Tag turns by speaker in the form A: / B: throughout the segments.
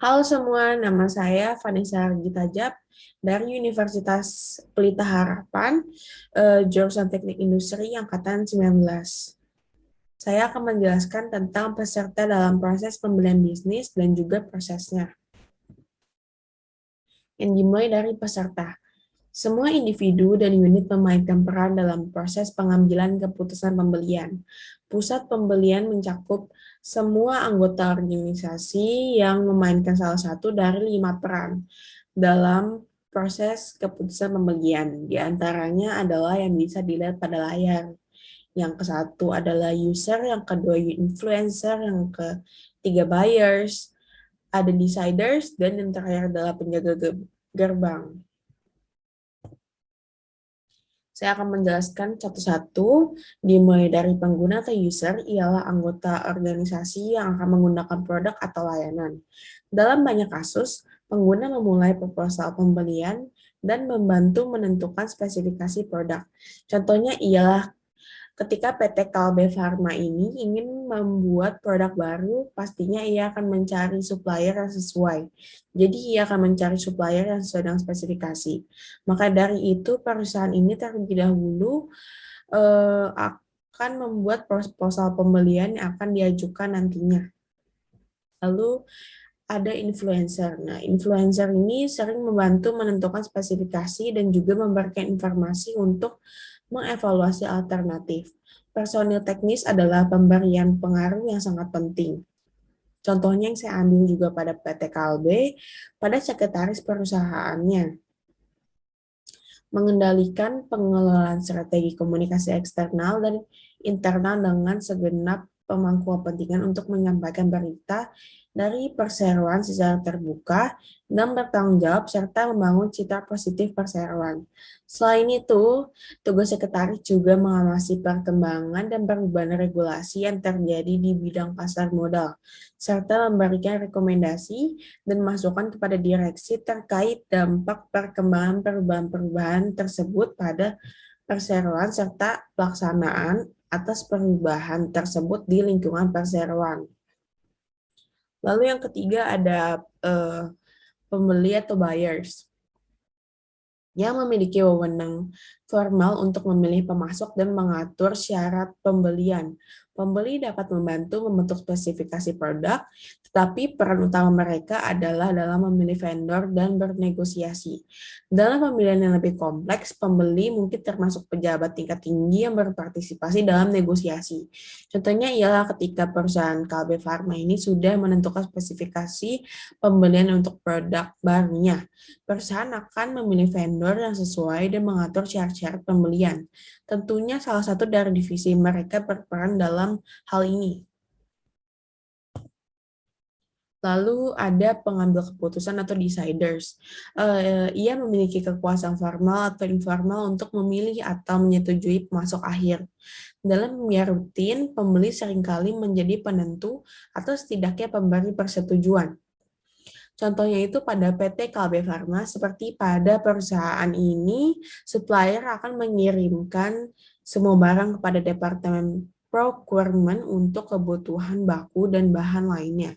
A: Halo semua, nama saya Vanessa Gita Jab dari Universitas Pelita Harapan, jurusan Teknik Industri Angkatan 19. Saya akan menjelaskan tentang peserta dalam proses pembelian bisnis dan juga prosesnya. Yang dimulai dari peserta. Semua individu dan unit memainkan peran dalam proses pengambilan keputusan pembelian. Pusat pembelian mencakup semua anggota organisasi yang memainkan salah satu dari 5 peran dalam proses keputusan pembelian. Di antaranya adalah yang bisa dilihat pada layar. Yang ke satu adalah user, yang kedua influencer, yang ketiga buyers, ada deciders, dan yang terakhir adalah penjaga gerbang. Saya akan menjelaskan satu-satu, dimulai dari pengguna atau user, ialah anggota organisasi yang akan menggunakan produk atau layanan. Dalam banyak kasus, pengguna memulai proposal pembelian dan membantu menentukan spesifikasi produk. Contohnya ialah ketika PT Kalbe Farma ini ingin membuat produk baru, pastinya ia akan mencari supplier yang sesuai. Jadi ia akan mencari supplier yang sesuai dengan spesifikasi. Maka dari itu perusahaan ini terlebih dahulu akan membuat proposal pembelian yang akan diajukan nantinya. Lalu ada influencer. Nah, influencer ini sering membantu menentukan spesifikasi dan juga memberikan informasi untuk mengevaluasi alternatif. Personil teknis adalah pemberian pengaruh yang sangat penting. Contohnya yang saya ambil juga pada PT Kalbe, pada sekretaris perusahaannya, mengendalikan pengelolaan strategi komunikasi eksternal dan internal dengan segenap pemangku kepentingan untuk menyampaikan berita dari perseroan secara terbuka dan bertanggung jawab serta membangun citra positif perseroan. Selain itu, tugas sekretaris juga mengawasi perkembangan dan perubahan regulasi yang terjadi di bidang pasar modal, serta memberikan rekomendasi dan masukan kepada direksi terkait dampak perkembangan perubahan-perubahan tersebut pada perseroan serta pelaksanaan atas perubahan tersebut di lingkungan perseroan. Lalu yang ketiga ada pembeli atau buyers yang memiliki wewenang formal untuk memilih pemasok dan mengatur syarat pembelian. Pembeli dapat membantu membentuk spesifikasi produk, tetapi peran utama mereka adalah dalam memilih vendor dan bernegosiasi. Dalam pemilihan yang lebih kompleks, pembeli mungkin termasuk pejabat tingkat tinggi yang berpartisipasi dalam negosiasi. Contohnya ialah ketika perusahaan Kalbe Farma ini sudah menentukan spesifikasi pembelian untuk produk barunya. Perusahaan akan memilih vendor yang sesuai dan mengatur syarat-syarat pembelian. Tentunya salah satu dari divisi mereka berperan dalam hal ini. Lalu ada pengambil keputusan atau deciders. Ia memiliki kekuasaan formal atau informal untuk memilih atau menyetujui pemasok akhir. Dalam dunia rutin, pembeli seringkali menjadi penentu atau setidaknya pemberi persetujuan. Contohnya itu pada PT Kalbe Farma, seperti pada perusahaan ini, supplier akan mengirimkan semua barang kepada Departemen Procurement untuk kebutuhan baku dan bahan lainnya.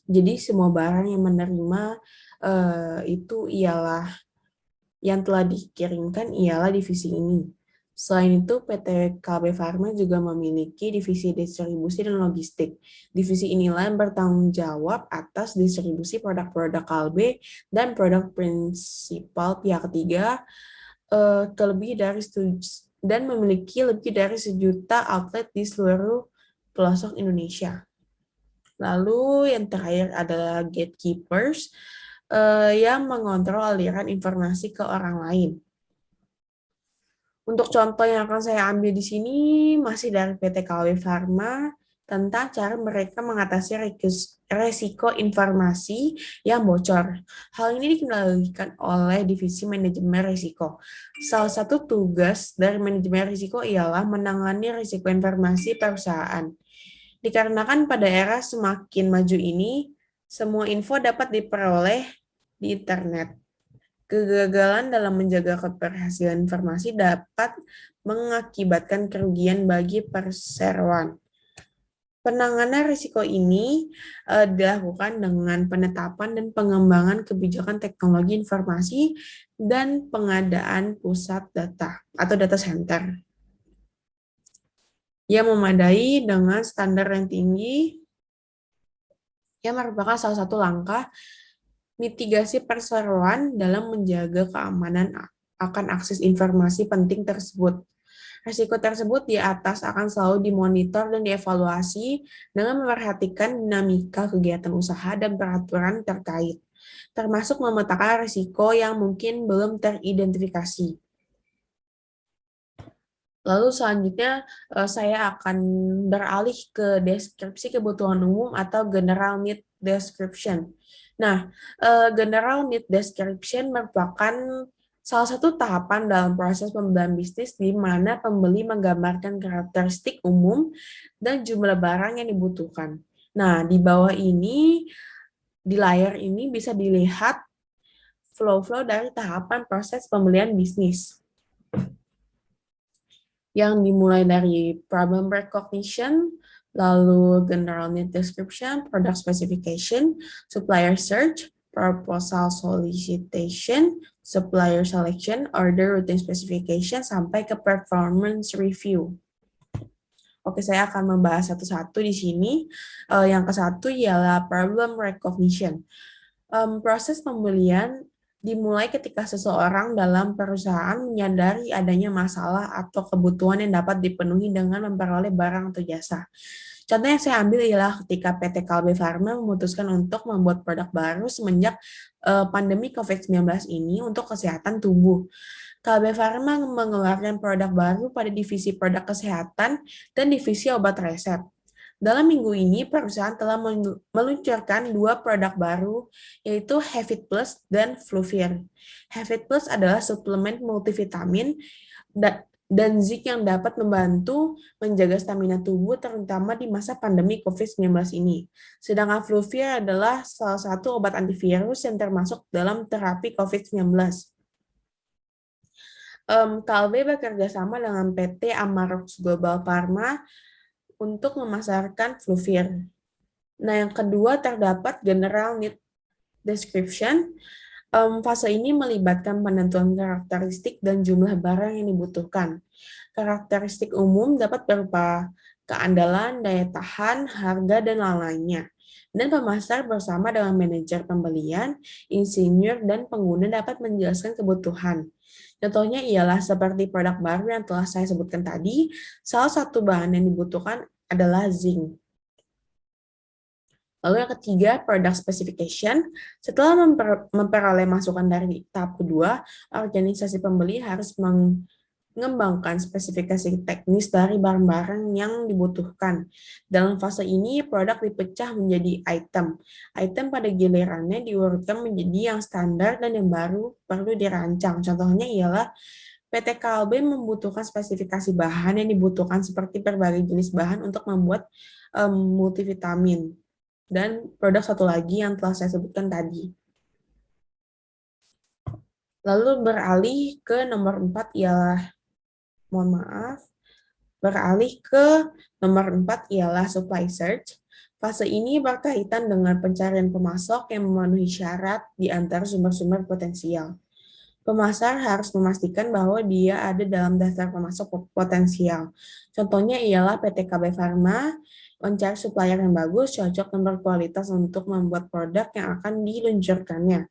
A: Jadi semua barang yang menerima itu ialah yang telah dikirimkan ialah divisi ini. Selain itu, PT KB Farma juga memiliki divisi distribusi dan logistik. Divisi inilah yang bertanggung jawab atas distribusi produk-produk Kalbe dan produk prinsipal pihak ketiga ke lebih dari dan memiliki lebih dari 1 juta outlet di seluruh pelosok Indonesia. Lalu yang terakhir adalah gatekeepers yang mengontrol aliran informasi ke orang lain. Untuk contoh yang akan saya ambil di sini masih dari PT KW Farma tentang cara mereka mengatasi resiko informasi yang bocor. Hal ini dikendalikan oleh divisi manajemen risiko. Salah satu tugas dari manajemen risiko ialah menangani risiko informasi perusahaan. Dikarenakan pada era semakin maju ini, semua info dapat diperoleh di internet. Kegagalan dalam menjaga keberhasilan informasi dapat mengakibatkan kerugian bagi perseroan. Penanganan risiko ini dilakukan dengan penetapan dan pengembangan kebijakan teknologi informasi dan pengadaan pusat data atau data center yang memadai dengan standar yang tinggi yang merupakan salah satu langkah mitigasi perseroan dalam menjaga keamanan akan akses informasi penting tersebut. Risiko tersebut di atas akan selalu dimonitor dan dievaluasi dengan memperhatikan dinamika kegiatan usaha dan peraturan terkait, termasuk memetakan risiko yang mungkin belum teridentifikasi. Lalu selanjutnya saya akan beralih ke deskripsi kebutuhan umum atau general need description. Nah, general need description merupakan salah satu tahapan dalam proses pembelian bisnis di mana pembeli menggambarkan karakteristik umum dan jumlah barang yang dibutuhkan. Nah, di bawah ini, di layar ini bisa dilihat flow-flow dari tahapan proses pembelian bisnis yang dimulai dari problem recognition, lalu general need description, product specification, supplier search, proposal solicitation, supplier selection, order routing specification, sampai ke performance review. Oke, saya akan membahas satu-satu di sini. Yang ke satu ialah problem recognition. Proses pembelian dimulai ketika seseorang dalam perusahaan menyadari adanya masalah atau kebutuhan yang dapat dipenuhi dengan memperoleh barang atau jasa. Contoh yang saya ambil ialah ketika PT Kalbe Farma memutuskan untuk membuat produk baru semenjak pandemi COVID-19 ini untuk kesehatan tubuh. Kalbe Farma mengeluarkan produk baru pada divisi produk kesehatan dan divisi obat resep. Dalam minggu ini, perusahaan telah meluncurkan dua produk baru, yaitu Hevit Plus dan Fluvir. Hevit Plus adalah suplemen multivitamin dan zinc yang dapat membantu menjaga stamina tubuh, terutama di masa pandemi COVID-19 ini. Sedangkan Fluvir adalah salah satu obat antivirus yang termasuk dalam terapi COVID-19. Kalbe bekerja sama dengan PT Amarox Global Pharma untuk memasarkan Fluvir. Nah, yang kedua terdapat general need description. Fase ini melibatkan penentuan karakteristik dan jumlah barang yang dibutuhkan. Karakteristik umum dapat berupa keandalan, daya tahan, harga, dan lain-lainnya. Dan pemasar bersama dengan manajer pembelian, insinyur, dan pengguna dapat menjelaskan kebutuhan. Contohnya ialah seperti produk baru yang telah saya sebutkan tadi, salah satu bahan yang dibutuhkan adalah zinc. Lalu yang ketiga, product specification. Setelah memperoleh masukan dari tahap kedua, organisasi pembeli harus mengembangkan spesifikasi teknis dari barang-barang yang dibutuhkan. Dalam fase ini, produk dipecah menjadi item. Item pada gilirannya diurutkan menjadi yang standar dan yang baru perlu dirancang. Contohnya ialah PT Kalbe membutuhkan spesifikasi bahan yang dibutuhkan seperti berbagai jenis bahan untuk membuat multivitamin. Dan produk satu lagi yang telah saya sebutkan tadi. Lalu beralih ke nomor 4 ialah, beralih ke nomor 4 ialah supply search. Fase ini berkaitan dengan pencarian pemasok yang memenuhi syarat di antara sumber-sumber potensial. Pemasar harus memastikan bahwa dia ada dalam daftar pemasok potensial. Contohnya ialah PT KB Pharma mencari supplier yang bagus, cocok, dan berkualitas untuk membuat produk yang akan diluncurkannya.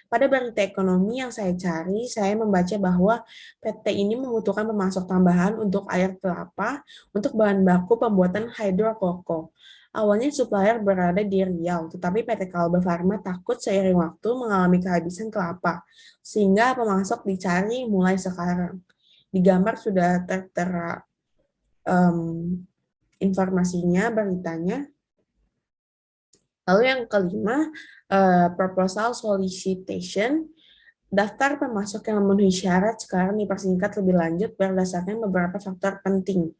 A: Pada berita ekonomi yang saya cari, saya membaca bahwa PT ini membutuhkan pemasok tambahan untuk air kelapa untuk bahan baku pembuatan hidrokoko. Awalnya supplier berada di Riau, tetapi PT Kalbe Pharma takut seiring waktu mengalami kehabisan kelapa, sehingga pemasok dicari mulai sekarang. Di gambar sudah tertera informasinya, beritanya. Lalu yang kelima, proposal solicitation. Daftar pemasok yang memenuhi syarat sekarang dipersingkat lebih lanjut berdasarkan beberapa faktor penting.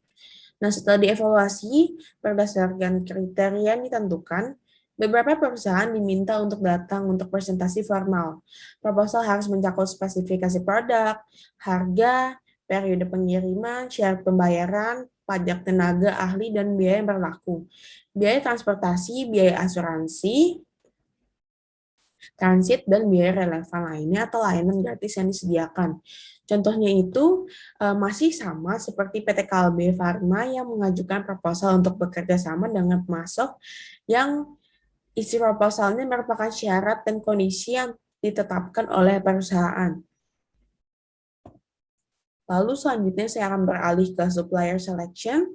A: Nah, setelah dievaluasi berdasarkan kriteria yang ditentukan, beberapa perusahaan diminta untuk datang untuk presentasi formal. Proposal harus mencakup spesifikasi produk, harga, periode pengiriman, syarat pembayaran, pajak tenaga ahli, dan biaya yang berlaku. Biaya transportasi, biaya asuransi, transit, dan biaya relevan lainnya atau layanan gratis yang disediakan. Contohnya itu masih sama seperti PT Kalbe Farma yang mengajukan proposal untuk bekerja sama dengan pemasok yang isi proposalnya merupakan syarat dan kondisi yang ditetapkan oleh perusahaan. Lalu selanjutnya saya akan beralih ke supplier selection.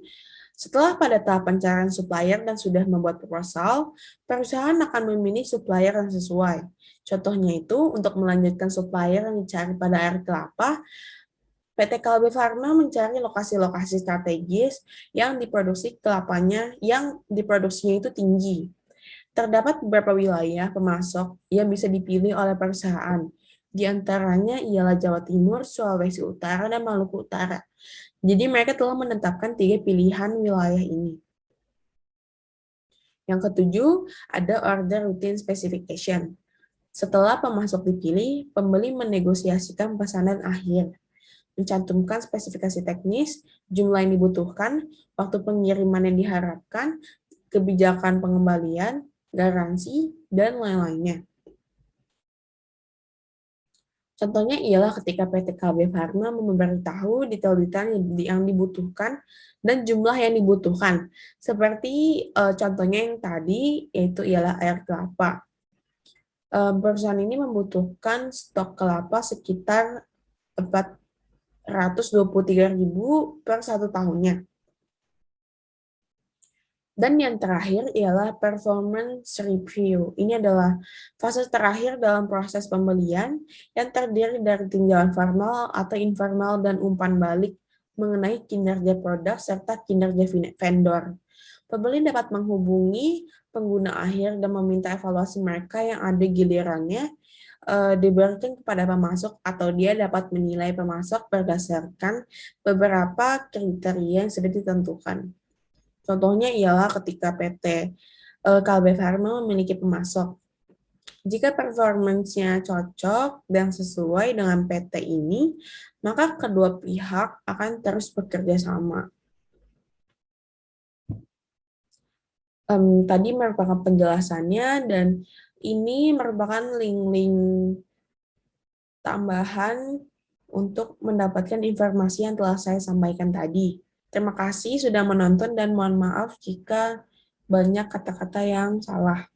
A: Setelah pada tahap pencarian supplier dan sudah membuat proposal, perusahaan akan memilih supplier yang sesuai. Contohnya itu, untuk melanjutkan supplier yang dicari pada air kelapa, PT Kalbe Farma mencari lokasi-lokasi strategis yang diproduksi kelapanya yang diproduksinya itu tinggi. Terdapat beberapa wilayah pemasok yang bisa dipilih oleh perusahaan. Di antaranya ialah Jawa Timur, Sulawesi Utara, dan Maluku Utara. Jadi mereka telah menetapkan 3 pilihan wilayah ini. Yang ketujuh, ada order routine specification. Setelah pemasok dipilih, pembeli menegosiasikan pesanan akhir, mencantumkan spesifikasi teknis, jumlah yang dibutuhkan, waktu pengiriman yang diharapkan, kebijakan pengembalian, garansi, dan lain-lainnya. Contohnya ialah ketika PT KB Pharma memberitahu detail-detail yang dibutuhkan dan jumlah yang dibutuhkan. Seperti contohnya yang tadi, yaitu ialah air kelapa. Perusahaan ini membutuhkan stok kelapa sekitar 423.000 per 1 tahunnya. Dan yang terakhir ialah performance review. Ini adalah fase terakhir dalam proses pembelian yang terdiri dari tinjauan formal atau informal dan umpan balik mengenai kinerja produk serta kinerja vendor. Pembeli dapat menghubungi pengguna akhir dan meminta evaluasi mereka yang ada gilirannya diberikan kepada pemasok, atau dia dapat menilai pemasok berdasarkan beberapa kriteria yang sudah ditentukan. Contohnya ialah ketika PT Kalbe Farma memiliki pemasok. Jika performance-nya cocok dan sesuai dengan PT ini, maka kedua pihak akan terus bekerja sama. Tadi merupakan penjelasannya, dan ini merupakan link-link tambahan untuk mendapatkan informasi yang telah saya sampaikan tadi. Terima kasih sudah menonton dan mohon maaf jika banyak kata-kata yang salah.